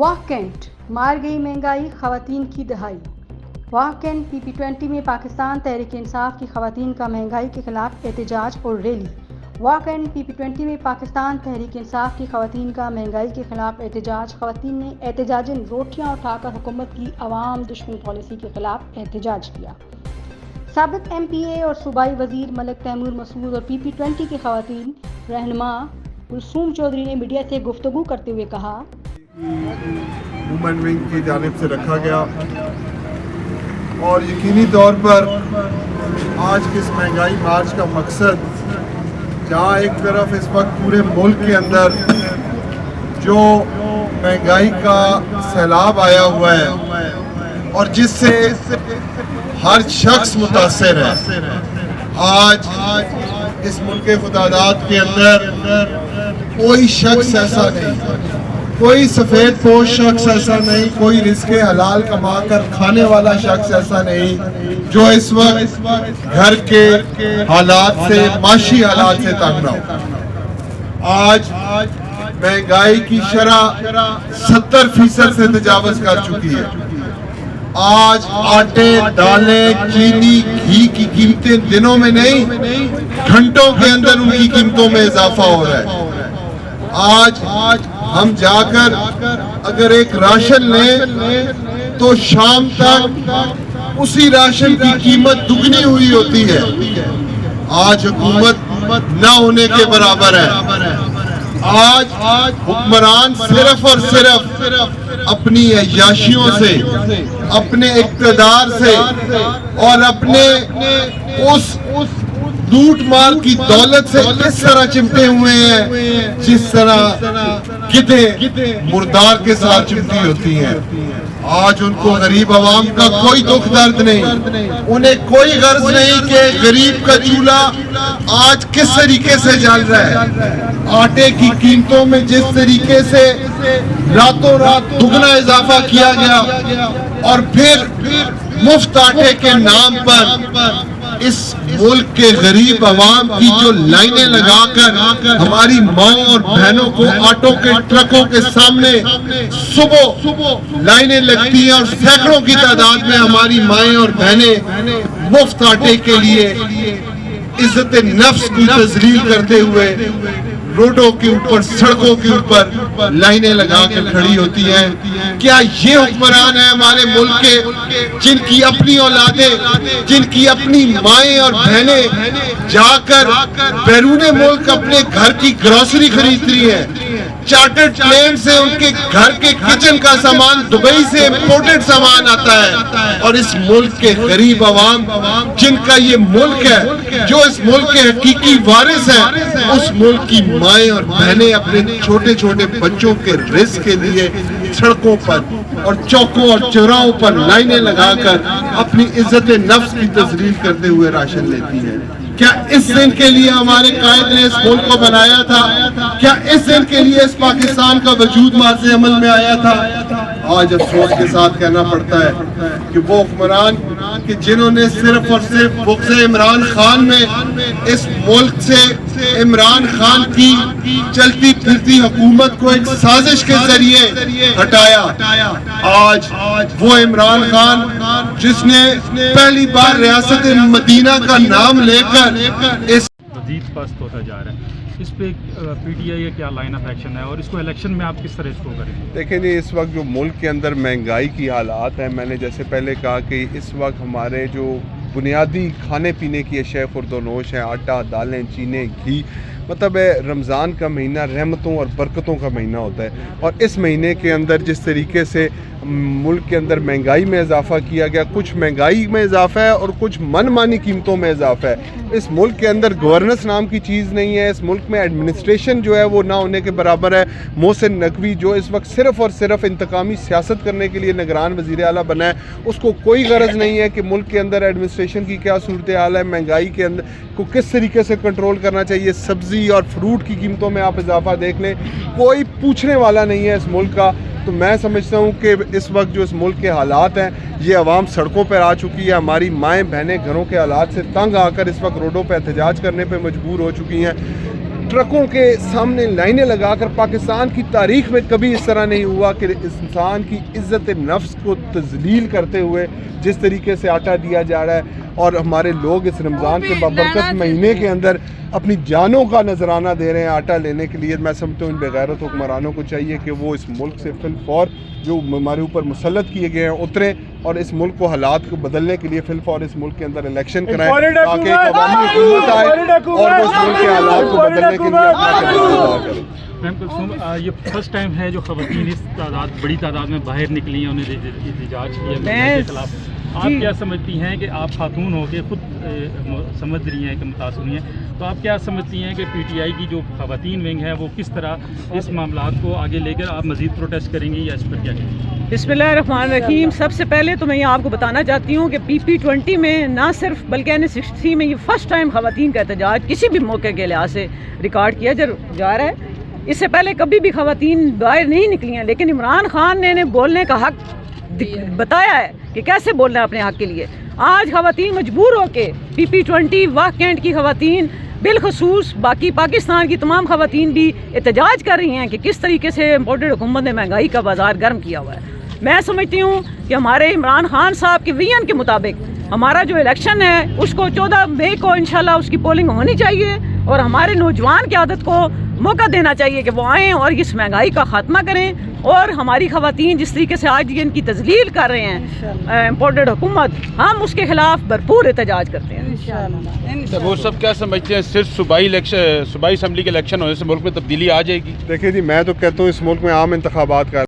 वाह कैंट, मार गई महंगाई, खवातीन की दहाई। वाह कैंट PP20 में पाकिस्तान तहरीक इंसाफ की खवातीन का महंगाई के खिलाफ एहतजाज और रैली। वाह कैंट PP20 में पाकिस्तान तहरीक इंसाफ की खवातीन का महंगाई के खिलाफ एहतजाज। खवातीन ने एहतजाजन रोटियां उठाकर हुकूमत की अवाम दुश्मन पॉलिसी के खिलाफ एहतजाज किया। साबिक MPA और सूबाई वजीर मलिक तैमूर मसूद और PP20 की खवातीन रहनुमा कुलसूम चौधरी ने मीडिया से गुफ्तगू करते हुए कहा, वुमेन विंग की जानिब से रखा गया और यकीनी तौर पर आज के इस महंगाई मार्च का मकसद, जहाँ एक तरफ इस वक्त पूरे मुल्क के अंदर जो महंगाई का सैलाब आया हुआ है और जिससे हर शख्स मुतासिर है। आज इस मुल्क के खुदादात के अंदर कोई शख्स ऐसा नहीं, कोई सफ़ेद पोश शख्स ऐसा नहीं, कोई रिज़्क़े हलाल कमा कर खाने वाला शख्स ऐसा नहीं जो इस वक्त घर के हालात से, माशी हालात से तंग ना हो। आज महंगाई की शरह 70% से तजावज़ कर चुकी है। आज आटे, दालें, चीनी, घी की कीमतें दिनों में नहीं, घंटों के अंदर उनकी कीमतों में इजाफा हो रहा है। आज हम जाकर अगर एक राशन लें तो शाम तक उसी राशन की कीमत दुगनी हुई होती है। आज हुकूमत ना होने के बराबर है। आज हुक्मरान सिर्फ और सिर्फ अपनी अय्याशियों से, अपने इक़्तिदार से और अपने उस लूट मार की दौलत से इस तरह चिमटे हुए हैं जिस तरह गिद्धे मुर्दार के साथ चिमटी होती हैं। आज उनको गरीब आवाम का कोई दुख दर्द नहीं, उन्हें कोई गर्ज नहीं कि गरीब का चूल्हा आज किस तरीके से जल रहा है। आटे की कीमतों में जिस तरीके से रातों रात दुगना इजाफा किया गया और फिर मुफ्त आटे के नाम पर इस मुल्क के गरीब आवाम की जो लाइनें लगाकर हमारी माँ और बहनों को ऑटो के ट्रकों के सामने सुबह लाइनें लगती हैं और सैकड़ों की तादाद में हमारी माएं और बहनें मुफ्त आटे के लिए इज्जत नफ्स की तजलील करते हुए रोडों के ऊपर, सड़कों के ऊपर लाइनें लगा कर खड़ी होती हैं। क्या ये हुक्मरान है हमारे मुल्क के, जिनकी अपनी औलादें, जिनकी अपनी माएं और बहनें जाकर बैरून मुल्क अपने घर की ग्रोसरी खरीद रही हैं? चार्टर्ड प्लेन से उनके घर के किचन का सामान दुबई से इंपोर्टेड सामान आता है और इस मुल्क के गरीब आवाम, जिनका ये मुल्क है, जो इस मुल्क के हकीकी वारिस है, उस मुल्क की माएं और बहनें अपने छोटे छोटे बच्चों के रिस्क के लिए सड़कों पर और चौकों और चौराहों पर लाइनें लगाकर अपनी इज्जत नफ्स की तजलील करते हुए राशन लेती हैं। क्या इस दिन के लिए हमारे कायद ने इस मुल्क को बनाया था? क्या इस दिन के लिए इस पाकिस्तान का वजूद माज़े अमल में आया था? आज अफसोस के साथ कहना पड़ता है कि वो हुक्मरान कि जिन्होंने सिर्फ और सिर्फ बुग़्ज़ इमरान खान में इस मुल्क से इमरान खान की चलती फिरती हुकूमत को एक साजिश के जरिए हटाया। आज वो इमरान खान जिसने पहली बार रियासत मदीना का नाम लेकर इस मज़ीद पस्त होता जा रहा है, इस पे PTI का क्या लाइन ऑफ एक्शन है और इसको इलेक्शन में आप किस तरह इसको करेंगे? देखें जी, इस वक्त जो मुल्क के अंदर महंगाई की हालात हैं, मैंने जैसे पहले कहा कि इस वक्त हमारे जो बुनियादी खाने पीने की अशया खुर्दोनोश हैं, आटा, दालें, चीनी, घी, मतलब रमज़ान का महीना रहमतों और बरकतों का महीना होता है और इस महीने के अंदर जिस तरीके से मुल्क के अंदर महंगाई में इजाफा किया गया, कुछ महंगाई में इजाफा है और कुछ मनमानी कीमतों में इजाफा है। इस मुल्क के अंदर गवर्नेंस नाम की चीज़ नहीं है। इस मुल्क में एडमिनिस्ट्रेशन जो है वो ना होने के बराबर है। मोहसिन नकवी जो इस वक्त सिर्फ़ और सिर्फ इंतकामी सियासत करने के लिए निगरान वज़ीर आला बना है, उसको कोई गरज नहीं है कि मुल्क के अंदर एडमिनिस्ट्रेशन की क्या सूरत हाल है, महंगाई के अंदर को किस तरीके से कंट्रोल करना चाहिए। सब्ज़ी और फ्रूट की कीमतों में आप इजाफा देख लें, कोई पूछने वाला नहीं है इस मुल्क का। तो मैं समझता हूँ कि इस वक्त जो इस मुल्क के हालात हैं, ये आवाम सड़कों पर आ चुकी है। हमारी माएँ बहनें घरों के हालात से तंग आकर इस वक्त रोडों पर एहतजाज करने पर मजबूर हो चुकी हैं। ٹرکوں کے سامنے لائنیں لگا کر پاکستان کی تاریخ میں کبھی اس طرح نہیں ہوا کہ اس انسان کی عزت نفس کو تذلیل کرتے ہوئے جس طریقے سے آٹا دیا جا رہا ہے، اور ہمارے لوگ اس رمضان کے بابرکت مہینے کے اندر اپنی جانوں کا نذرانہ دے رہے ہیں آٹا لینے کے لیے. میں سمجھتا ہوں ان بغیرت حکمرانوں کو چاہیے کہ وہ اس ملک سے فی الفور جو ہمارے اوپر مسلط کیے گئے ہیں اتریں، اور اس ملک کو حالات کو بدلنے کے لیے فی الفور اس ملک کے اندر الیکشن کرائیں تاکہ ایک عوامی حکومت آئے اور وہ اس ملک کے حالات کو بدلنے کے لیے اپنا کردار کریں. میم کلثوم، یہ فرسٹ ٹائم ہے جو خواتین اس بڑی تعداد میں باہر نکلی ہیں، انہیں احتجاج کیا مہنگائی کے خلاف. آپ کیا سمجھتی ہیں کہ آپ خاتون ہو کے خود سمجھ رہی ہیں کہ متاثر ہوئی ہیں، تو آپ کیا سمجھتی ہیں کہ پی ٹی آئی کی جو خواتین ونگ ہے وہ کس طرح اس معاملات کو آگے لے کر آپ مزید پروٹیسٹ کریں گی یا اس پر کیا کہیں گے؟ بسم اللہ الرحمن الرحیم. سب سے پہلے تو میں یہ آپ کو بتانا چاہتی ہوں کہ PP20 میں نہ صرف بلکہ N60 میں یہ فرسٹ ٹائم خواتین کا احتجاج کسی بھی موقع کے لحاظ سے ریکارڈ کیا جا رہا ہے. اس سے پہلے کبھی بھی خواتین باہر نہیں نکلی ہیں، لیکن عمران خان نے انہیں بولنے کا حق بتایا ہے کہ کیسے بولنا ہے اپنے حق کے لیے. آج خواتین مجبور ہو کے PP20 واہ کینٹ کی خواتین بالخصوص باقی پاکستان کی تمام خواتین بھی احتجاج کر رہی ہیں کہ کس طریقے سے امپورٹڈ حکومت نے مہنگائی کا بازار گرم کیا ہوا ہے. میں سمجھتی ہوں کہ ہمارے عمران خان صاحب کے ویژن کے مطابق ہمارا جو الیکشن ہے اس کو 14 مئی کو انشاءاللہ اس کی پولنگ ہونی چاہیے، اور ہمارے نوجوان قیادت کو موقع دینا چاہیے کہ وہ آئیں اور اس مہنگائی کا خاتمہ کریں. اور ہماری خواتین جس طریقے سے آج ان کی تذلیل کر رہے ہیں امپورٹڈ حکومت، ہم اس کے خلاف بھرپور احتجاج کرتے ہیں. وہ سب کیا سمجھتے ہیں صرف صوبائی اسمبلی کے الیکشن ہونے سے ملک میں تبدیلی آ جائے گی؟ دیکھیں جی، میں تو کہتا ہوں اس ملک میں عام انتخابات کا